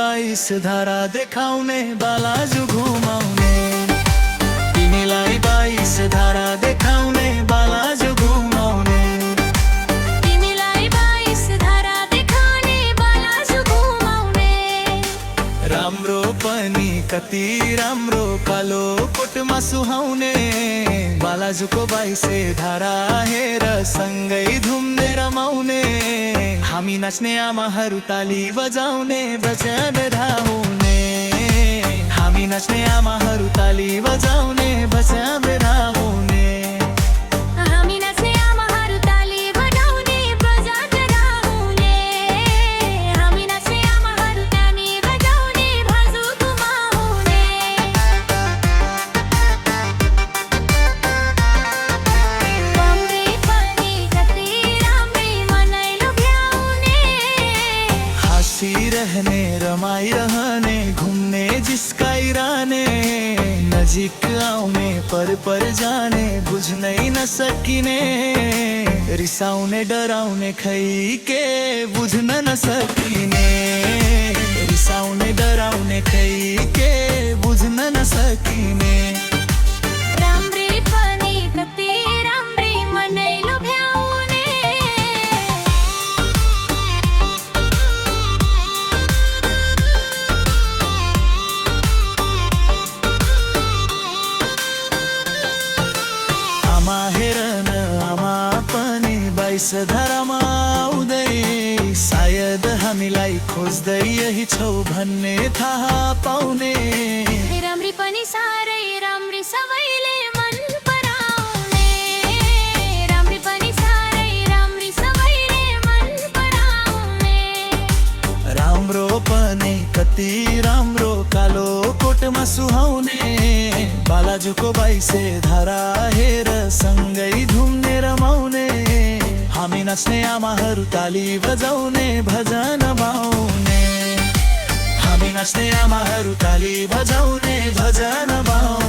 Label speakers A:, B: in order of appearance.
A: बाईस धारा देखाउने बालाजु घुमाउने तिमीलाई 22 धारा देखाउने बालाजु घुमाउने
B: तिमीलाई 22 धारा देखाउने बालाजु घुमाउने
A: राम्रो पनि कति राम्रो कालो कोटमा सुहाउने बालाजुको 22 धारा हेर सँगै धुम्ने रमाउने हामी नाच्ने आमाहरू ताली बजाउने भजन गाउने हामी नाच्ने आमाहरू ताली बजाउने भजन गाउने
B: हामी नाच्ने आमाहरू ताली बजाउने भजन गाउने हामी नाच्ने आमाहरू ताली बजाउने बाजु घुमाउने राम्री पनि कति राम्री मनै लोभ्याउने
A: रहने रमाइरहने घुम्ने जिस्काइरहने नजिक आउने पर जाने बुझ्नै नसकिने रिसाउने डराउने खै के बुझ्न नसकिने रिसाउने डराउने खै के बुझ्न नसकिने
B: राम्री पनि कति राम्री मनै लोभ्याउने
A: आमा हेरन आमा पनि 22 धारामा आउँदै सायद हामीलाई खोज्दै यही छौ भन्ने थाहा पाउने
B: राम्री पनि साह्रै राम्री सबैले मन पराउने राम्री पनि साह्रै राम्री सबैले मन पराउने
A: राम्रो पनि कति राम्रो कालो कोटमा सुहाउने बालाजुको 22 धारा हेर सँगै धुम्ने रमाउने हामी नाच्ने आमाहरू ताली बजाउने भजन गाउने हामी नाच्ने आमाहरू ताली बजाउने भजन गाउने